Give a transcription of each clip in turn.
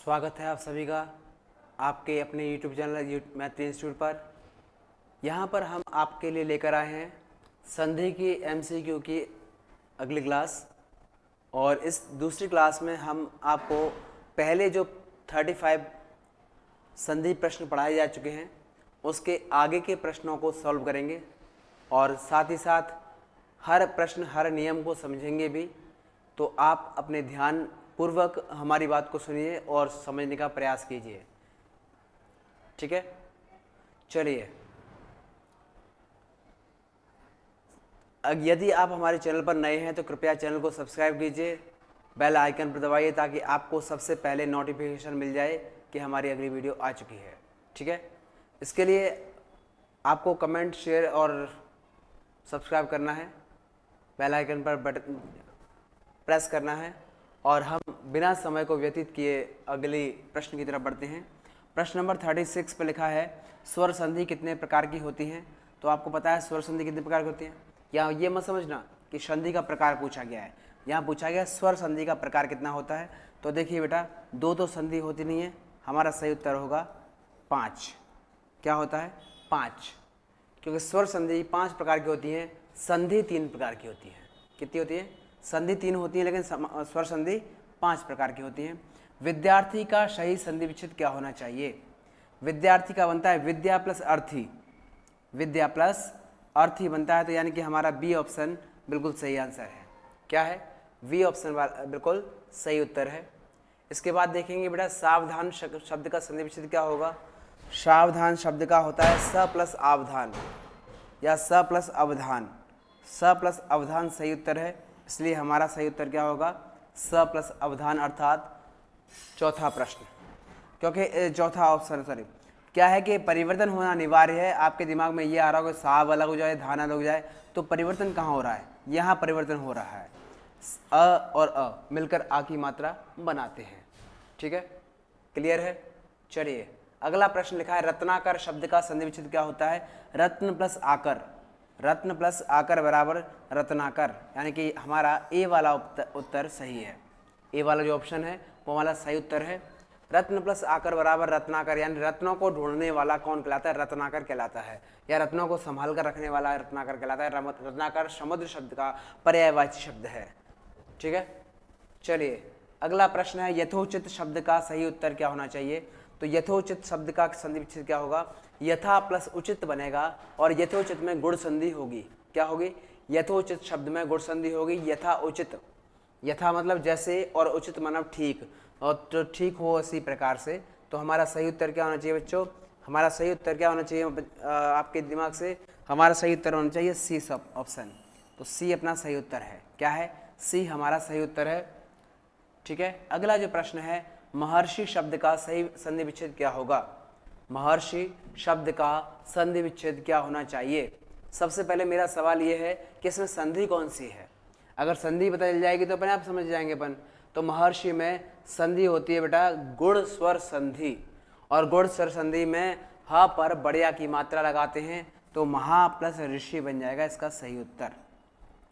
स्वागत है आप सभी का आपके अपने YouTube चैनल मैथ इंस्टीट्यूट पर। यहाँ पर हम आपके लिए लेकर आए हैं संधि की MCQ की अगली क्लास। और इस दूसरी क्लास में हम आपको पहले जो 35 संधि प्रश्न पढ़ाए जा चुके हैं उसके आगे के प्रश्नों को सॉल्व करेंगे और साथ ही साथ हर प्रश्न हर नियम को समझेंगे भी। तो आप अपने ध्यान पूर्वक हमारी बात को सुनिए और समझने का प्रयास कीजिए, ठीक है। चलिए, यदि आप हमारे चैनल पर नए हैं तो कृपया चैनल को सब्सक्राइब कीजिए, बेल आइकन पर दबाइए ताकि आपको सबसे पहले नोटिफिकेशन मिल जाए कि हमारी अगली वीडियो आ चुकी है, ठीक है। इसके लिए आपको कमेंट, शेयर और सब्सक्राइब करना है, बेल आइकन पर बटन प्रेस करना है। और हम बिना समय को व्यतीत किए अगली प्रश्न की तरफ बढ़ते हैं। प्रश्न नंबर 36 पर लिखा है स्वर संधि कितने प्रकार की होती हैं। तो आपको पता है स्वर संधि कितने प्रकार की होती हैं। यहाँ ये मत समझना कि संधि का प्रकार पूछा गया है, यहाँ पूछा गया स्वर संधि का प्रकार कितना होता है। तो देखिए बेटा, दो तो संधि होती नहीं है, हमारा सही उत्तर होगा 5। क्या होता है? 5, क्योंकि स्वर संधि 5 प्रकार की होती हैं, संधि 3 प्रकार की होती है। कितनी होती है? संधि 3 होती है, लेकिन स्वर संधि 5 प्रकार की होती हैं। विद्यार्थी का सही संधि विच्छेद क्या होना चाहिए? विद्यार्थी का बनता है विद्या प्लस अर्थी, विद्या प्लस अर्थी बनता है। तो यानी कि हमारा बी ऑप्शन बिल्कुल सही आंसर है। क्या है? बी ऑप्शन बिल्कुल सही उत्तर है। इसके बाद देखेंगे बेटा, सावधान शब्द का संधि विच्छेद क्या होगा। सावधान शब्द का होता है स प्लस आवधान या स प्लस अवधान। स प्लस अवधान सही उत्तर है, इसलिए हमारा सही उत्तर क्या होगा? स प्लस अवधान, अर्थात चौथा प्रश्न। क्योंकि चौथा ऑप्शन सॉरी क्या है कि परिवर्तन होना अनिवार्य है। आपके दिमाग में ये आ रहा होगा साव अलग हो जाए, धान अलग हो जाए, तो परिवर्तन कहाँ हो रहा है? यहाँ परिवर्तन हो रहा है। अ और अ मिलकर आ की मात्रा बनाते हैं, ठीक है। क्लियर है? चलिए, अगला प्रश्न लिखा है रत्नाकर शब्द का संधि विच्छेद क्या होता है। रत्न प्लस आकर, रत्न प्लस आकर बराबर रत्नाकर, यानी कि हमारा ए वाला उत्तर सही है। ए वाला जो ऑप्शन है वो वाला सही उत्तर है। रत्न प्लस आकर बराबर रत्नाकर, यानी रत्नों को ढूंढने वाला कौन कहलाता है? रत्नाकर कहलाता है, या रत्नों को संभाल कर रखने वाला रत्नाकर कहलाता है। रत्नाकर समुद्र शब्द का पर्यायवाची शब्द है, ठीक है। चलिए, अगला प्रश्न है यथोचित शब्द का सही उत्तर क्या होना चाहिए। तो यथोचित शब्द का संधि विच्छेद क्या होगा? यथा प्लस उचित बनेगा और यथोचित में गुण संधि होगी। क्या होगी? यथोचित शब्द में गुण संधि होगी। यथा उचित, यथा मतलब जैसे और उचित मतलब ठीक, और तो ठीक हो इसी प्रकार से। तो हमारा सही उत्तर क्या होना चाहिए बच्चों? हमारा सही उत्तर क्या होना चाहिए आपके दिमाग से? हमारा सही उत्तर होना चाहिए सी सब ऑप्शन। तो सी अपना सही उत्तर है। क्या है? सी हमारा सही उत्तर है, ठीक है। अगला जो प्रश्न है महर्षि शब्द का सही संधि विच्छेद क्या होगा। महर्षि शब्द का संधि विच्छेद क्या होना चाहिए? सबसे पहले मेरा सवाल ये है कि इसमें संधि कौन सी है। अगर संधि पता चल जाएगी तो अपने आप समझ जाएंगे अपन। तो महर्षि में संधि होती है बेटा गुण स्वर संधि, और गुण स्वर संधि में ह पर बढ़िया की मात्रा लगाते हैं, तो महा प्लस ऋषि बन जाएगा इसका सही उत्तर।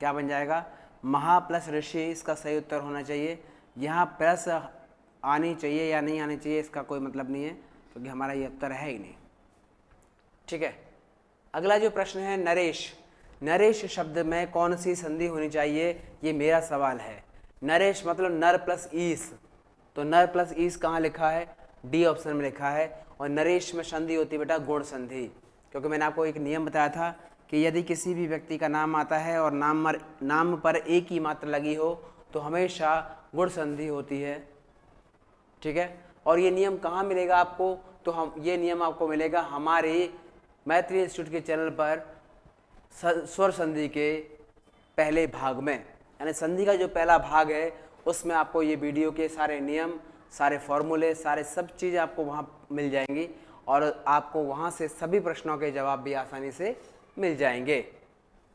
क्या बन जाएगा? महा प्लस ऋषि इसका सही उत्तर होना चाहिए। यहाँ प्लस आनी चाहिए या नहीं आनी चाहिए इसका कोई मतलब नहीं है, क्योंकि हमारा ये उत्तर है ही नहीं, ठीक है। अगला जो प्रश्न है नरेश, नरेश शब्द में कौन सी संधि होनी चाहिए, ये मेरा सवाल है। नरेश मतलब नर प्लस ईस, तो नर प्लस ईस कहाँ लिखा है? डी ऑप्शन में लिखा है। और नरेश में संधि होती है बेटा गुण संधि, क्योंकि मैंने आपको एक नियम बताया था कि यदि किसी भी व्यक्ति का नाम आता है और नाम पर एक ही मात्रा लगी हो तो हमेशा गुण संधि होती है, ठीक है। और ये नियम कहाँ मिलेगा आपको? तो हम ये नियम आपको मिलेगा हमारे मैत्री इंस्टीट्यूट के चैनल पर स्वर संधि के पहले भाग में, यानी संधि का जो पहला भाग है उसमें आपको ये वीडियो के सारे नियम, सारे फॉर्मूले, सारे सब चीज़ें आपको वहाँ मिल जाएंगी और आपको वहाँ से सभी प्रश्नों के जवाब भी आसानी से मिल जाएंगे,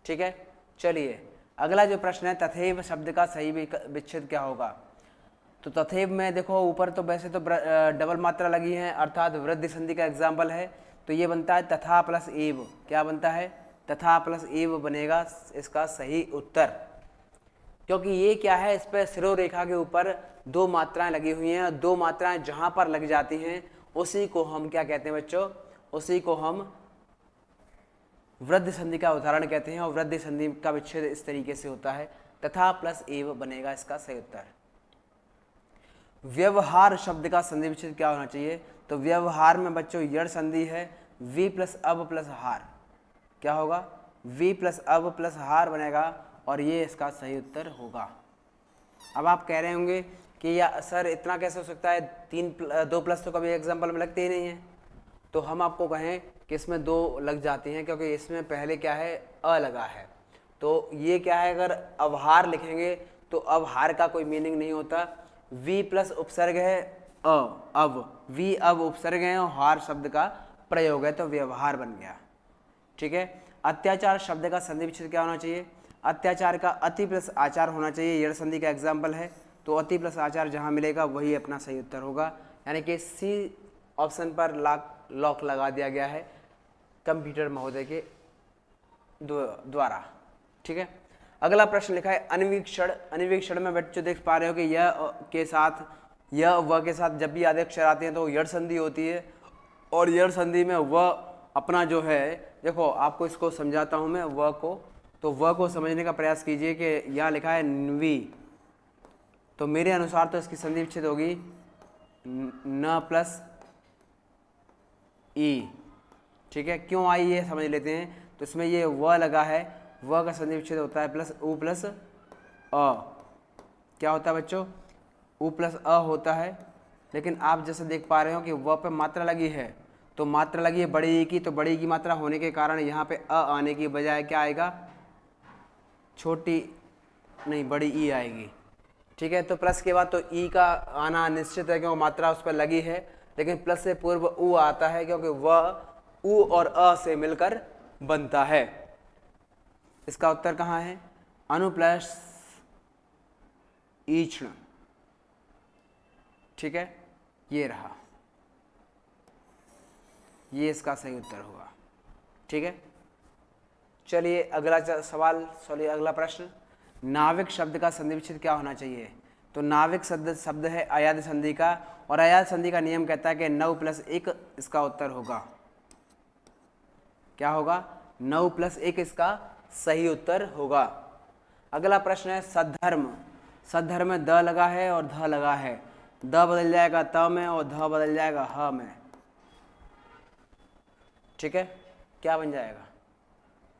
ठीक है। चलिए, अगला जो प्रश्न है तथैव शब्द का सही विच्छेद क्या होगा। तो तथैव में देखो ऊपर तो वैसे तो डबल मात्रा लगी है, अर्थात वृद्धि संधि का एग्जाम्पल है। तो ये बनता है तथा प्लस एव। क्या बनता है? तथा प्लस एव बनेगा इसका सही उत्तर, क्योंकि ये क्या है, इस पर सिरों रेखा के ऊपर दो मात्राएं लगी हुई हैं, और दो मात्राएं जहां पर लग जाती हैं उसी को हम क्या कहते हैं बच्चों, उसी को हम वृद्धि संधि का उदाहरण कहते हैं। और वृद्धि संधि का विच्छेद इस तरीके से होता है, तथा प्लस एव बनेगा इसका सही उत्तर। व्यवहार शब्द का संधि विच्छेद क्या होना चाहिए, तो व्यवहार में बच्चों यड़ संधि है, वी प्लस अब प्लस हार, क्या होगा, वी प्लस अब प्लस हार बनेगा, और ये इसका सही उत्तर होगा। अब आप कह रहे होंगे कि या सर इतना कैसे हो सकता है, 2 प्लस तो कभी एग्जाम्पल में लगते ही नहीं है। तो हम आपको कहें कि इसमें 2 लग जाती हैं, क्योंकि इसमें पहले क्या है, अ लगा है। तो ये क्या है, अगर अवहार लिखेंगे तो अवहार का कोई मीनिंग नहीं होता। वी प्लस उपसर्ग है अ, अब वी अब उपसर्ग है और हार शब्द का प्रयोग है, तो व्यवहार बन गया। ठीक है। अत्याचार शब्द का संधि विच्छेद क्या होना चाहिए, अत्याचार का अति प्लस आचार होना चाहिए, यड़ संधि का एग्जाम्पल है, तो अति प्लस आचार जहां मिलेगा वही अपना सही उत्तर होगा। यानी कि सी ऑप्शन पर लॉक लगा दिया गया है कंप्यूटर महोदय के द्वारा। ठीक है। अगला प्रश्न लिखा है अन्वीक्षण। अन्वीक्षण में बच्चों देख पा रहे हो कि यह के साथ, यह व के साथ जब भी आदि अक्षर आते हैं तो यड़ संधि होती है, और यड़ संधि में व अपना जो है, देखो आपको इसको समझाता हूं मैं व को, तो व को समझने का प्रयास कीजिए कि यहाँ लिखा है न्वी, तो मेरे अनुसार तो इसकी संधि विच्छेद होगी न प्लस ई। ठीक है, क्यों आई ये समझ लेते हैं। तो इसमें ये व लगा है, व का संधि विच्छेद होता है प्लस उ प्लस अ, क्या होता है बच्चों, उ प्लस अ होता है। लेकिन आप जैसे देख पा रहे हो कि व पे मात्रा लगी है, तो मात्रा लगी है बड़ी ई की, तो बड़ी ई की मात्रा होने के कारण यहाँ पे अ आने की बजाय क्या आएगा, छोटी नहीं बड़ी ई आएगी। ठीक है, तो प्लस के बाद तो ई का आना निश्चित है क्योंकि मात्रा उस पर लगी है, लेकिन प्लस से पूर्व उ आता है क्योंकि वह उ और अ से मिलकर बनता है। इसका उत्तर कहाँ है, अनु प्लस ईक्षण। ठीक है, ये रहा, ये इसका सही उत्तर होगा। ठीक है, चलिए अगला सवाल, चलिए अगला प्रश्न, नाविक शब्द का संधि विच्छेद क्या होना चाहिए। तो नाविक शब्द है अयाद संधि का, और अयाद संधि का नियम कहता है कि 9 प्लस 1 इसका उत्तर होगा। क्या होगा, 9 प्लस 1 इसका सही उत्तर होगा। अगला प्रश्न है सद्धर्म। सद्धर्म में द लगा है और ध लगा है, द बदल जाएगा त में और ध बदल जाएगा ह में। ठीक है, क्या बन जाएगा,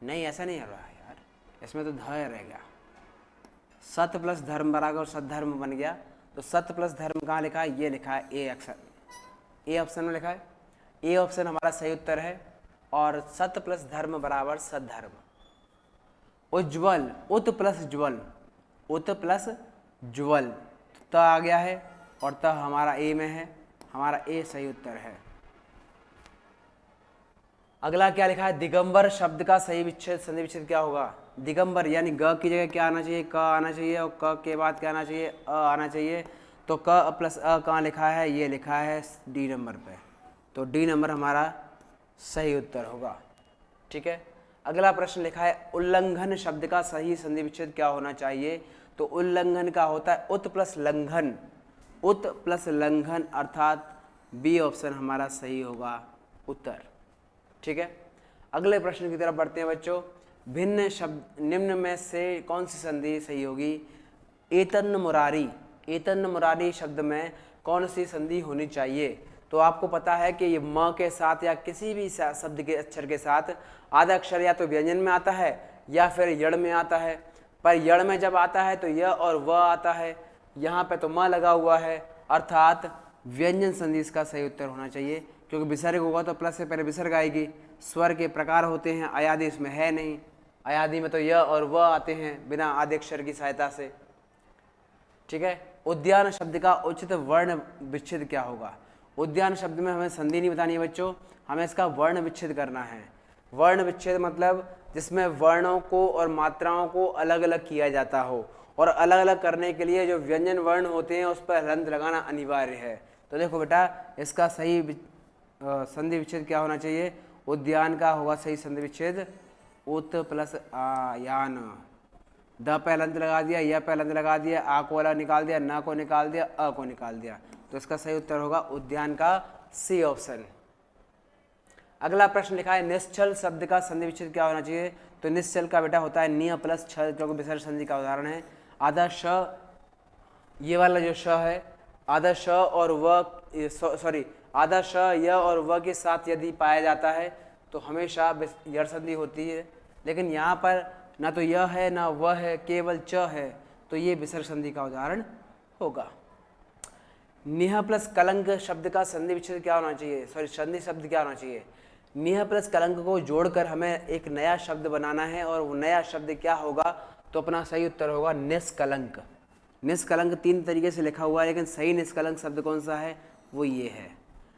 नहीं ऐसा नहीं हो रहा है यार, इसमें तो ध रह गया। सत प्लस धर्म बराबर सद्धर्म बन गया। तो सत प्लस धर्म कहाँ लिखा है, ये लिखा है ए अक्षर, ए ऑप्शन में लिखा है, ए ऑप्शन हमारा सही उत्तर है। और सत प्लस धर्म बराबर सद्धर्म। उज्ज्वल, उत प्लस ज्वल, उत प्लस ज्वल, त आ गया है और त हमारा ए में है, हमारा ए सही उत्तर है। अगला क्या लिखा है, दिगंबर शब्द का सही विच्छेद संधि विच्छेद क्या होगा। दिगंबर यानी ग की जगह क्या आना चाहिए, क आना चाहिए, और क के बाद क्या आना चाहिए, अ आना चाहिए। तो क प्लस अ कहाँ लिखा है, ये लिखा है डी नंबर पे, तो डी नंबर हमारा सही उत्तर होगा। ठीक है, अगला प्रश्न लिखा है उल्लंघन शब्द का सही संधि विच्छेद क्या होना चाहिए। तो उल्लंघन का होता है उत प्लस लंघन, उत प्लस लंघन, अर्थात बी ऑप्शन हमारा सही होगा उत्तर। ठीक है, अगले प्रश्न की तरफ बढ़ते हैं बच्चों। भिन्न शब्द निम्न में से कौन सी संधि सही होगी। एतन्न मुरारी, एतन्न मुरारी शब्द में कौन सी संधि होनी चाहिए। तो आपको पता है कि ये म के साथ या किसी भी शब्द के अक्षर के साथ आधा अक्षर या तो व्यंजन में आता है या फिर यड़ में आता है। पर यड़ में जब आता है तो य और व आता है, यहाँ पे तो म लगा हुआ है, अर्थात व्यंजन संधि इसका सही उत्तर होना चाहिए। क्योंकि विसर्ग होगा तो प्लस से पहले विसर्ग आएगी। स्वर के प्रकार होते हैं, अयादि इसमें है नहीं, अयादि में तो य और व आते हैं बिना आदि अक्षर की सहायता से। ठीक है, उद्यान शब्द का उचित वर्ण विच्छेद क्या होगा। उद्यान शब्द में हमें संधि नहीं बतानी है बच्चों, हमें इसका वर्ण विच्छेद करना है। वर्ण विच्छेद मतलब जिसमें वर्णों को और मात्राओं को अलग अलग किया जाता हो, और अलग अलग करने के लिए जो व्यंजन वर्ण होते हैं उस पर हलंत लगाना अनिवार्य है। तो देखो बेटा, इसका सही संधि विच्छेद क्या होना चाहिए, उद्यान का होगा सही संधि विच्छेद उत प्लस आयान, द पे हलंत लगा दिया, य पे हलंत लगा दिया, आ को अलग निकाल दिया, न को निकाल दिया, अ को निकाल दिया। तो इसका सही उत्तर होगा उद्यान का सी ऑप्शन। अगला प्रश्न लिखा है निश्चल शब्द का संधि विच्छेद क्या होना चाहिए। तो निश्चल का बेटा होता है निय प्लस छ, जो कि विसर्ग संधि का उदाहरण है। आधा श, ये वाला जो श है, आधा श और व, सॉरी आधा श य और व के साथ यदि पाया जाता है तो हमेशा यड़ संधि होती है। लेकिन यहाँ पर ना तो यह है ना वह है, केवल च है, तो ये विसर्ग संधि का उदाहरण होगा। निह प्लस कलंक शब्द का संधि विच्छेद क्या होना चाहिए, सॉरी संधि शब्द क्या होना चाहिए। निह प्लस कलंक को जोड़कर हमें एक नया शब्द बनाना है और वो नया शब्द क्या होगा, तो अपना सही उत्तर होगा निष्कलंक। निष्कलंक 3 तरीके से लिखा हुआ है, लेकिन सही निष्कलंक शब्द कौन सा है, वो ये है।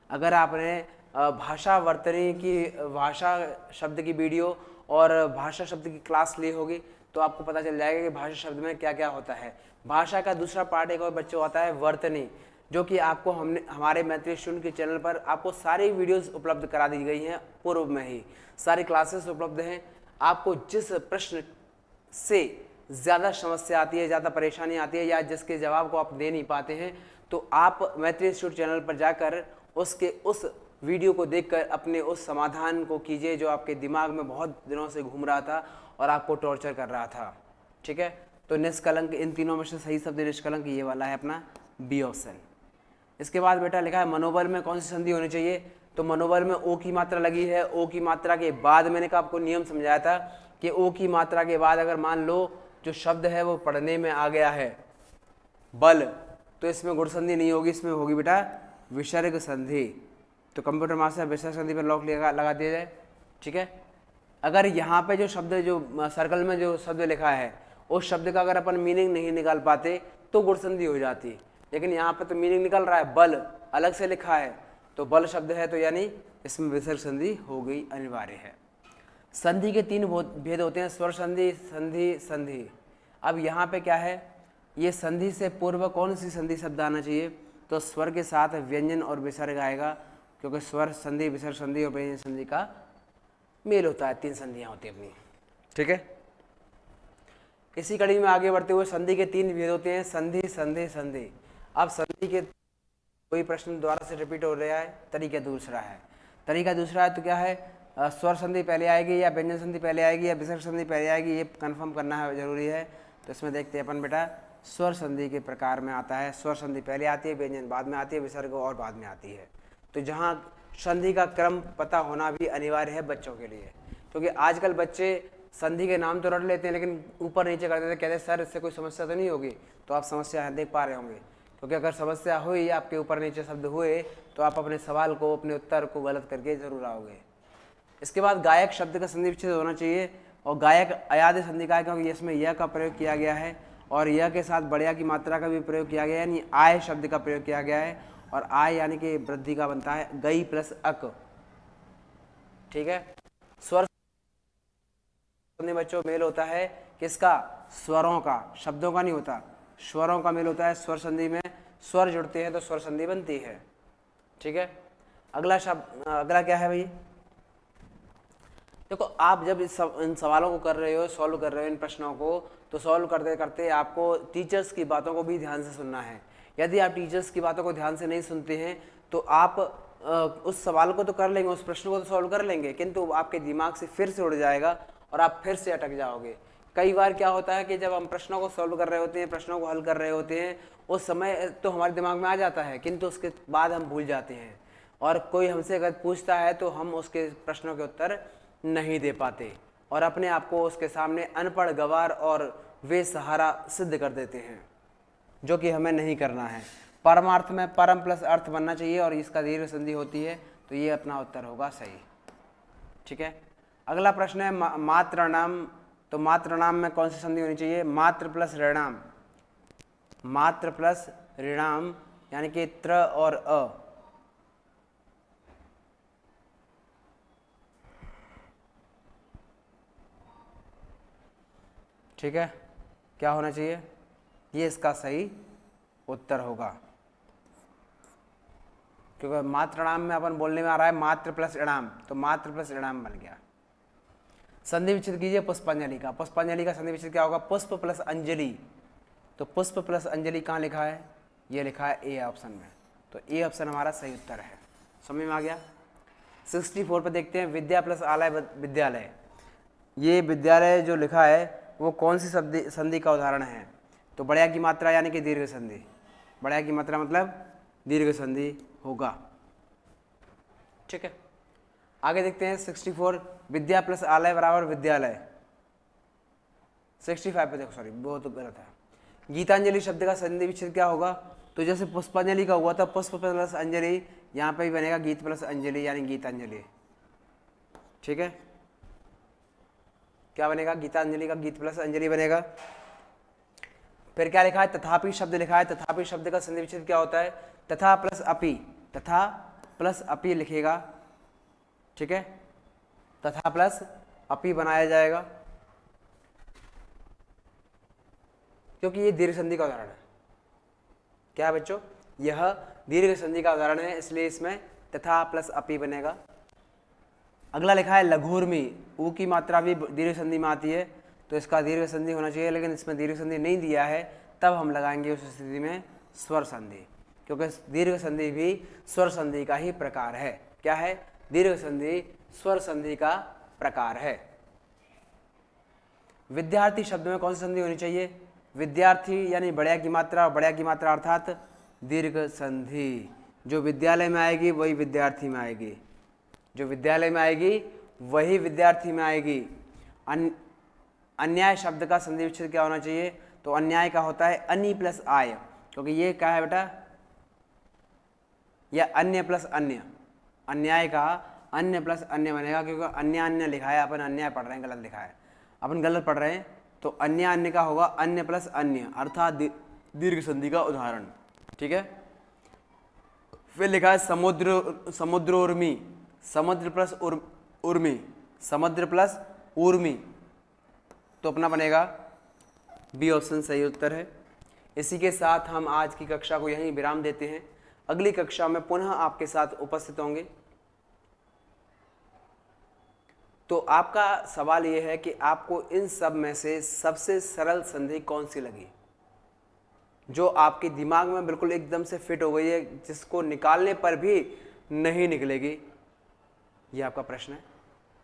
अगर आपने भाषा वर्तनी की भाषा शब्द की वीडियो और भाषा शब्द की क्लास ली होगी तो आपको पता चल जाएगा कि भाषा शब्द में क्या क्या होता है। भाषा का दूसरा पार्ट एक और बच्चों आता है वर्तनी, जो कि आपको हमने हमारे मैत्री स्टूडेंट के चैनल पर आपको सारी वीडियोस उपलब्ध करा दी गई हैं, पूर्व में ही सारी क्लासेस उपलब्ध हैं। आपको जिस प्रश्न से ज़्यादा समस्या आती है, ज़्यादा परेशानी आती है, या जिसके जवाब को आप दे नहीं पाते हैं, तो आप मैत्री इंस्टीट्यूट चैनल पर जाकर उसके उस वीडियो को देखकर अपने उस समाधान को कीजिए जो आपके दिमाग में बहुत दिनों से घूम रहा था और आपको टॉर्चर कर रहा था। ठीक है, तो निष्कलंक, इन तीनों में से सही शब्द निष्कलंक ये वाला है अपना बी ऑप्शन। इसके बाद बेटा लिखा है मनोबल में कौन सी संधि होनी चाहिए। तो मनोबल में ओ की मात्रा लगी है, ओ की मात्रा के बाद मैंने कहा आपको नियम समझाया था कि ओ की मात्रा के बाद अगर मान लो जो शब्द है वो पढ़ने में आ गया है बल, तो इसमें गुण संधि नहीं होगी, इसमें होगी बेटा विसर्ग संधि। तो कंप्यूटर मास्टर विसर्ग संधि पर लॉक लगा दिया जाए। ठीक है, अगर यहाँ पे जो शब्द जो सर्कल में जो शब्द लिखा है उस शब्द का अगर अपन मीनिंग नहीं निकाल पाते तो गुण संधि हो जाती, लेकिन यहाँ पे तो मीनिंग निकल रहा है, बल अलग से लिखा है तो बल शब्द है, तो यानी इसमें विसर्ग संधि हो गई, अनिवार्य है। संधि के 3 भेद होते हैं, स्वर संधि, संधि, संधि। अब यहाँ पे क्या है, ये संधि से पूर्व कौन सी संधि शब्द आना चाहिए, तो स्वर के साथ व्यंजन और विसर्ग आएगा, क्योंकि स्वर संधि, विसर्ग संधि और व्यंजन संधि का मेल होता है, 3 संधियाँ होती हैं अपनी। ठीक है, इसी कड़ी में आगे बढ़ते हुए संधि के 3 भेद होते हैं, संधि, संधि, संधि। अब संधि के कोई प्रश्न दोबारा से रिपीट हो रहा है, तरीका दूसरा है। तरीका दूसरा है तो क्या है, स्वर संधि पहले आएगी या व्यंजन संधि पहले आएगी या विसर्ग संधि पहले आएगी, ये कंफर्म करना है, जरूरी है। तो इसमें देखते हैं अपन बेटा, स्वर संधि के प्रकार में आता है, स्वर संधि पहले आती है, व्यंजन बाद में आती है, विसर्ग और बाद में आती है। तो जहाँ संधि का क्रम पता होना भी अनिवार्य है बच्चों के लिए, क्योंकि आजकल बच्चे संधि के नाम तो रट लेते हैं लेकिन ऊपर नीचे कर देते हैं, कहते हैं सर इससे कोई समस्या तो नहीं होगी। तो आप समस्या देख पा रहे होंगे, क्योंकि अगर समस्या हुई, आपके ऊपर नीचे शब्द हुए, तो आप अपने सवाल को, अपने उत्तर को गलत करके जरूर आओगे। इसके बाद गायक शब्द का संधि विच्छेद होना चाहिए, और गायक अयाद संधि का है, क्योंकि इसमें यह का प्रयोग किया गया है और यह के साथ बढ़िया की मात्रा का भी प्रयोग किया गया है, यानी आय शब्द का प्रयोग किया गया है, और आय यानी कि वृद्धि का बनता है गई प्लस अक। ठीक है, स्वर बच्चों मेल होता है किसका, स्वरों का, शब्दों का नहीं होता, स्वरों का मेल होता है। स्वर संधि में स्वर जुड़ते हैं तो स्वर संधि बनती है। ठीक है, अगला शब्द, अगला क्या है भाई, देखो आप जब इन सवालों को कर रहे हो, सॉल्व कर रहे हो इन प्रश्नों को, तो सॉल्व करते करते आपको टीचर्स की बातों को भी ध्यान से सुनना है। यदि आप टीचर्स की बातों को ध्यान से नहीं सुनते हैं तो आप उस सवाल को तो कर लेंगे, उस प्रश्न को तो सॉल्व कर लेंगे, किंतु आपके दिमाग से फिर से उड़ जाएगा और आप फिर से अटक जाओगे। कई बार क्या होता है कि जब हम प्रश्नों को सॉल्व कर रहे होते हैं, प्रश्नों को हल कर रहे होते हैं, उस समय तो हमारे दिमाग में आ जाता है, किंतु उसके बाद हम भूल जाते हैं, और कोई हमसे अगर पूछता है तो हम उसके प्रश्नों के उत्तर नहीं दे पाते और अपने आप को उसके सामने अनपढ़, गवार और बेसहारा सिद्ध कर देते हैं, जो कि हमें नहीं करना है। परमार्थ में परम प्लस अर्थ बनना चाहिए और इसका दीर्घ संधि होती है, तो ये अपना उत्तर होगा सही। ठीक है, अगला प्रश्न है मात्रणाम। तो मात्रणाम में कौन सी संधि होनी चाहिए, मात्र प्लस ऋणाम, मात्र प्लस ऋणाम यानी कि त्र और अ। ठीक है, क्या होना चाहिए, ये इसका सही उत्तर होगा, क्योंकि मात्रणाम में अपन बोलने में आ रहा है मात्र प्लस ऋणाम, तो मात्र प्लस ऋणाम बन गया। संधि विच्छेद कीजिए पुष्पांजलि का। पुष्पांजलि का संधि विच्छेद क्या होगा? पुष्प प्लस अंजलि। तो पुष्प प्लस अंजलि कहाँ लिखा है? ये लिखा है ए ऑप्शन में। तो ए ऑप्शन हमारा सही उत्तर है। समझ में आ गया? 64 पे देखते हैं, विद्या प्लस आलय विद्यालय। ये विद्यालय जो लिखा है वो कौन सी संधि का उदाहरण है? तो बढ़िया की मात्रा यानी कि दीर्घ संधि। बढ़िया की मात्रा मतलब दीर्घ संधि होगा। ठीक है, आगे देखते हैं 64, विद्या प्लस आलय बराबर विद्यालय। 65 पे देखो, सॉरी वो तो गलत है। गीतांजलि शब्द का संधि विच्छेद क्या होगा? तो जैसे पुष्पांजलि का हुआ था पुष्प प्लस अंजलि, यहाँ पे भी बनेगा गीत प्लस अंजलि यानी गीतांजलि। ठीक है, क्या बनेगा? गीतांजलि का गीत प्लस अंजलि बनेगा। फिर क्या लिखा है? तथापि शब्द लिखा है। तथापि शब्द का संधि विच्छेद क्या होता है? तथा प्लस अपि, तथा प्लस अपि लिखेगा। ठीक है, तथा प्लस अपि बनाया जाएगा क्योंकि ये दीर्घ संधि का उदाहरण है। क्या है बच्चों? यह दीर्घ संधि का उदाहरण है, इसलिए इसमें तथा प्लस अपि बनेगा। अगला लिखा है लघुर्मी। ऊ की मात्रा भी दीर्घ संधि में आती है, तो इसका दीर्घ संधि होना चाहिए, लेकिन इसमें दीर्घ संधि नहीं दिया है, तब हम लगाएंगे उस स्थिति में स्वर संधि, क्योंकि दीर्घ संधि भी स्वर संधि का ही प्रकार है। क्या है? दीर्घ संधि स्वर संधि का प्रकार है। विद्यार्थी शब्द में कौन सी संधि होनी चाहिए? विद्यार्थी यानी बढ़िया की मात्रा, बढ़िया की मात्रा अर्थात दीर्घ संधि। जो विद्यालय में आएगी वही विद्यार्थी में आएगी, जो विद्यालय में आएगी वही विद्यार्थी में आएगी। अन्याय शब्द का संधि विच्छेद क्या होना चाहिए? तो अन्याय का होता है अनि प्लस आय, क्योंकि ये क्या है बेटा? या अन्य प्लस अन्य। अन्याय का अन्य प्लस अन्य बनेगा, क्योंकि अन्य अन्य लिखा है, अपन अन्याय पढ़ रहे हैं, गलत लिखा है, अपन गलत पढ़ रहे हैं। तो अन्य अन्य का होगा अन्य प्लस अन्य अर्थात दीर्घ संधि का उदाहरण। ठीक है, फिर लिखा है समुद्र, समुद्रोर्मी। समुद्र प्लस उर्मी, समुद्र प्लस उर्मी, तो अपना बनेगा बी ऑप्शन सही उत्तर है। इसी के साथ हम आज की कक्षा को यहीं विराम देते हैं। अगली कक्षा में पुनः आपके साथ उपस्थित होंगे। तो आपका सवाल यह है कि आपको इन सब में से सबसे सरल संधि कौन सी लगी, जो आपके दिमाग में बिल्कुल एकदम से फिट हो गई है, जिसको निकालने पर भी नहीं निकलेगी? ये आपका प्रश्न है।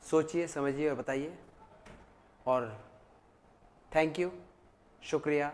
सोचिए, समझिए और बताइए। और थैंक यू, शुक्रिया।